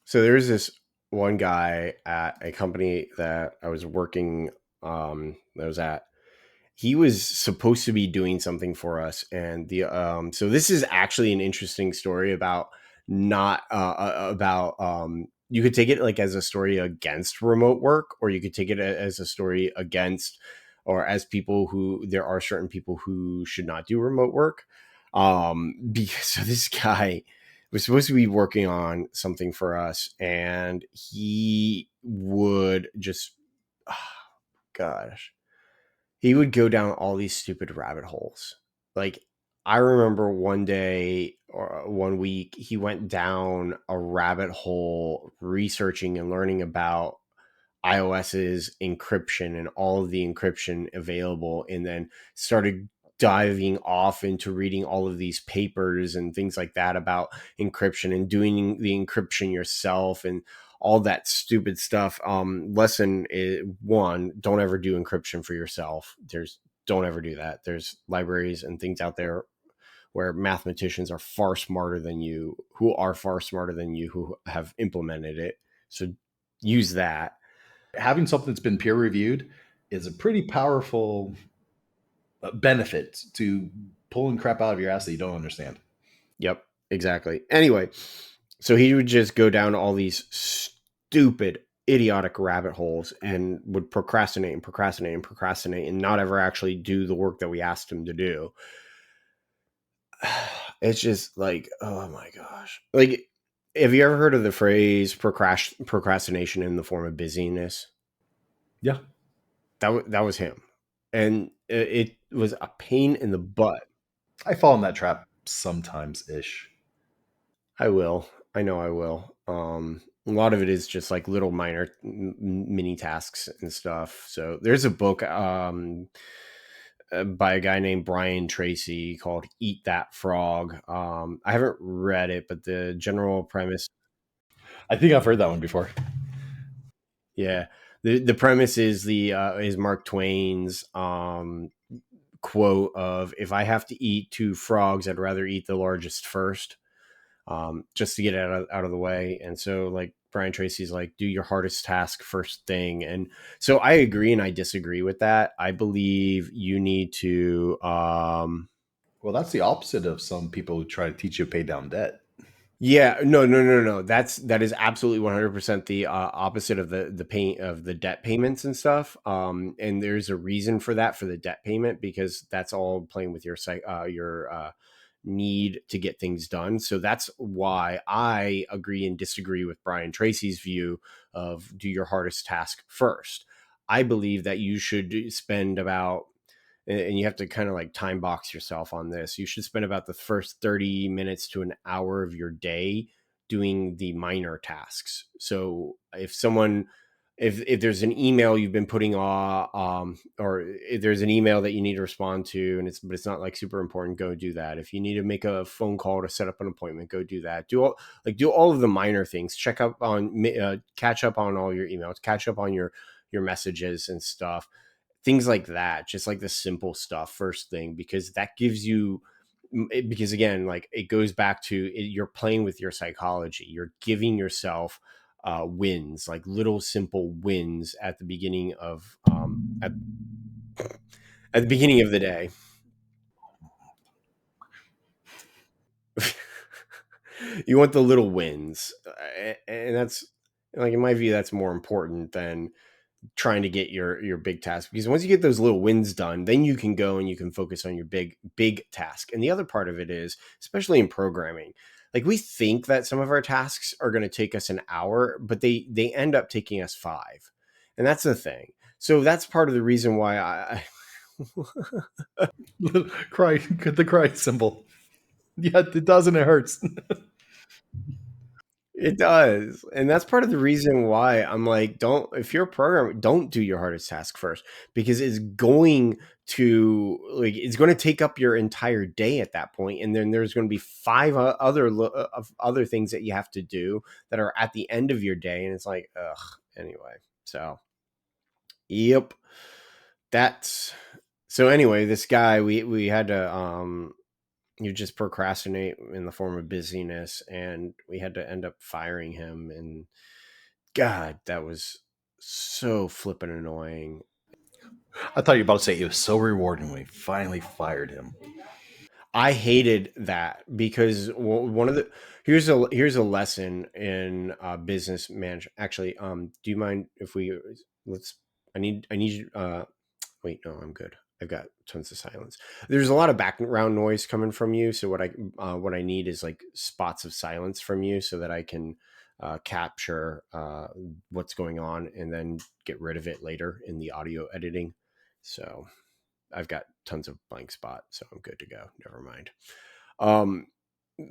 So there's this one guy at a company that I was working that was at. He was supposed to be doing something for us, and the so this is actually an interesting story about not about you could take it like as a story against remote work, or you could take it as a story against, or as people who there are certain people who should not do remote work. Because so this guy was supposed to be working on something for us, and he would just oh, gosh, he would go down all these stupid rabbit holes. Like, I remember one day or one week, he went down a rabbit hole researching and learning about iOS's encryption and all of the encryption available, and then started diving off into reading all of these papers and things like that about encryption and doing the encryption yourself and all that stupid stuff. Lesson is, one, don't ever do encryption for yourself. Don't ever do that. There's libraries and things out there where mathematicians are far smarter than you, who have implemented it. So use that. Having something that's been peer reviewed is a pretty powerful benefit to pulling crap out of your ass that you don't understand. Yep, exactly. Anyway, so he would just go down all these stupid, idiotic rabbit holes and would procrastinate and procrastinate and procrastinate and not ever actually do the work that we asked him to do. It's just like, oh my gosh. Like, have you ever heard of the phrase procrastination in the form of busyness? Yeah. That was him. And it was a pain in the butt. I fall in that trap sometimes ish. I will. I know I will. A lot of it is just like little minor mini tasks and stuff. So there's a book by a guy named Brian Tracy called "Eat That Frog." I haven't read it, but the general premise, I think I've heard that one before. yeah, the premise is the is Mark Twain's quote of, "If I have to eat two frogs, I'd rather eat the largest first." Just to get it out of the way. And so, like, Brian Tracy's like, do your hardest task first thing. And so I agree and I disagree with that. I believe you need to, Well, that's the opposite of some people who try to teach you to pay down debt. yeah, no. That is absolutely 100% the opposite of the pay of the debt payments and stuff. And there's a reason for that, for the debt payment, because that's all playing with your need to get things done. So that's why I agree and disagree with Brian Tracy's view of do your hardest task first. I believe that you should spend about, and you have to kind of like time box yourself on this. You should spend about the first 30 minutes to an hour of your day doing the minor tasks. So if there's an email you've been putting off, or if there's an email that you need to respond to, and it's not like super important, go do that. If you need to make a phone call to set up an appointment, go do that. Do all of the minor things. Catch up on all your emails, catch up on your messages and stuff, things like that. Just like the simple stuff first thing, because that gives you, because again, like, it goes back to you're playing with your psychology. You're giving yourself wins, like little simple wins at the beginning of at the beginning of the day. You want the little wins, and that's, like, in my view, that's more important than trying to get your big task, because once you get those little wins done, then you can go and you can focus on your big task. And the other part of it is, especially in programming, like, we think that some of our tasks are going to take us an hour, but they end up taking us 5. And that's the thing. So that's part of the reason why I Cry, the cry symbol. Yeah, it does, and it hurts. It does. And that's part of the reason why I'm like, if you're a programmer, don't do your hardest task first, because it's going to take up your entire day at that point. And then there's going to be 5 other things that you have to do that are at the end of your day. And it's like, ugh, anyway. So, yep. That's so anyway, this guy, we had to, You just procrastinate in the form of busyness, and we had to end up firing him. And God, that was so flippin' annoying. I thought you were about to say it was so rewarding when we finally fired him. I hated that because one of the here's a lesson in business management. Actually, do you mind if we let's? I need you. Wait, no, I'm good. I've got tons of silence. There's a lot of background noise coming from you, so what I need is like spots of silence from you, so that I can capture what's going on and then get rid of it later in the audio editing. So I've got tons of blank spot, so I'm good to go. Never mind. Um,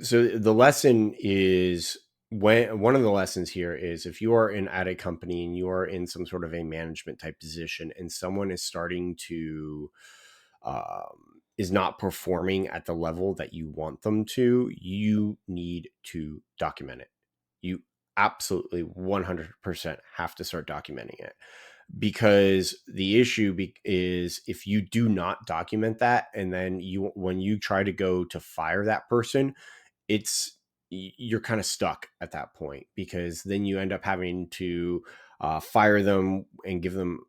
so the lesson is when one of the lessons here is if you are in at a company and you are in some sort of a management type position and someone is starting to is not performing at the level that you want them to, you need to document it. You absolutely 100% have to start documenting it, because the issue is if you do not document that, and then you when you try to go to fire that person, it's you're kind of stuck at that point, because then you end up having to fire them and give them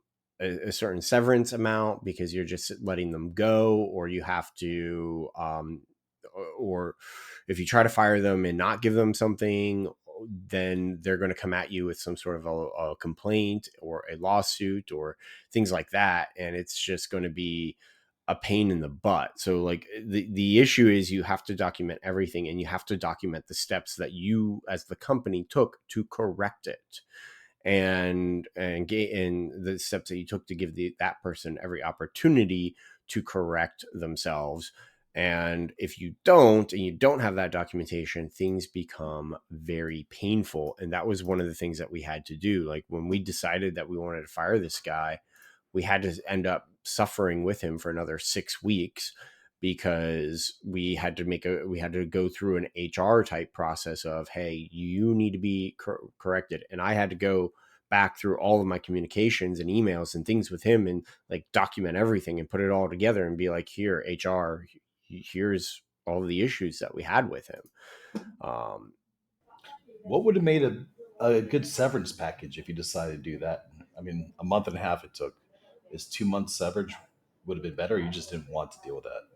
a certain severance amount because you're just letting them go, or you have to or if you try to fire them and not give them something, then they're going to come at you with some sort of a complaint or a lawsuit or things like that, and it's just going to be a pain in the butt. So like the issue is you have to document everything, and you have to document the steps that you as the company took to correct it, and the steps that you took to give that person every opportunity to correct themselves. And if you don't, and you don't have that documentation, things become very painful. And that was one of the things that we had to do. Like when we decided that we wanted to fire this guy, we had to end up suffering with him for another 6 weeks, because we had to go through an HR type process of, hey, you need to be corrected, and I had to go back through all of my communications and emails and things with him, and like document everything and put it all together and be like, here, HR, here's all of the issues that we had with him. um, What would have made a good severance package if you decided to do that? I mean, a month and a half it took. Is 2 months severance would have been better? Or you just didn't want to deal with that.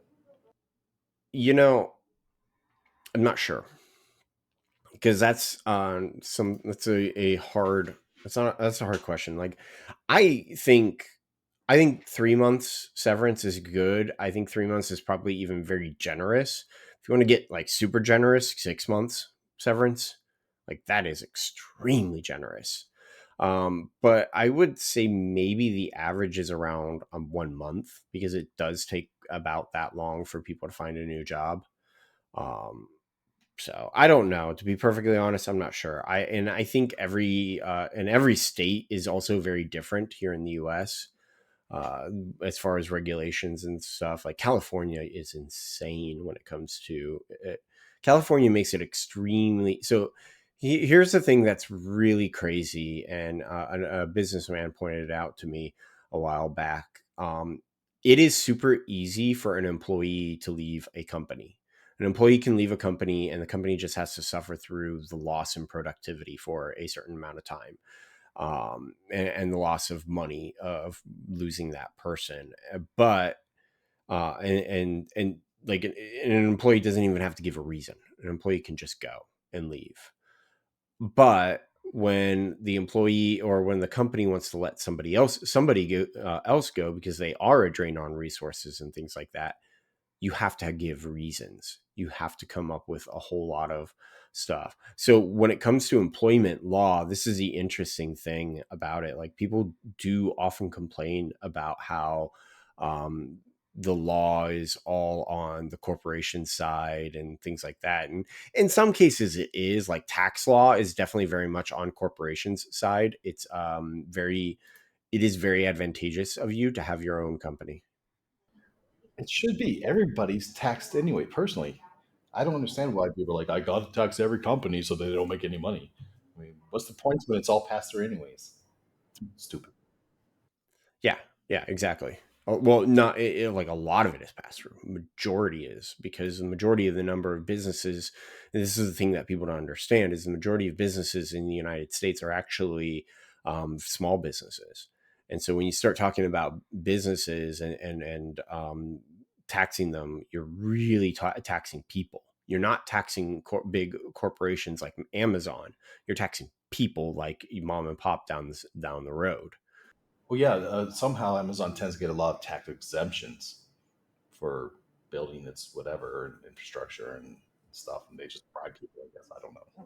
you know, I'm not sure, because that's a hard that's a hard question. Like I think I think 3 months severance is good. I think 3 months is probably even very generous. If you want to get like super generous, 6 months severance, like that is extremely generous. But I would say maybe the average is around 1 month, because it does take about that long for people to find a new job. Um, so I don't know. To be perfectly honest, I'm not sure. I think every state is also very different here in the U.S. uh, as far as regulations and stuff. Like California is insane when it comes to it. California makes it extremely so. Here's the thing that's really crazy, and a businessman pointed it out to me a while back. It is super easy for an employee to leave a company. An employee can leave a company, and the company just has to suffer through the loss in productivity for a certain amount of time, and the loss of money of losing that person. But and like an employee doesn't even have to give a reason. An employee can just go and leave. But when the employee or when the company wants to let else go because they are a drain on resources and things like that, you have to give reasons. You have to come up with a whole lot of stuff. So when it comes to employment law, this is the interesting thing about it. Like people do often complain about how um, the law is all on the corporation side and things like that. And in some cases, it is. Like tax law is definitely very much on corporations' side. It is very advantageous of you to have your own company. It should be. Everybody's taxed anyway, personally. I don't understand why people are like, I got to tax every company so they don't make any money. I mean, what's the point when it's all passed through anyways? Stupid. Yeah, yeah, exactly. Well, not like a lot of it is pass through. Majority is because the majority of the number of businesses, and this is the thing that people don't understand, is the majority of businesses in the United States are actually small businesses. And so when you start talking about businesses and taxing them, you're really taxing people. You're not taxing big corporations like Amazon. You're taxing people like mom and pop down the road. Well, yeah, somehow Amazon tends to get a lot of tax exemptions for building its whatever infrastructure and stuff, and they just bribe people. I guess I don't know.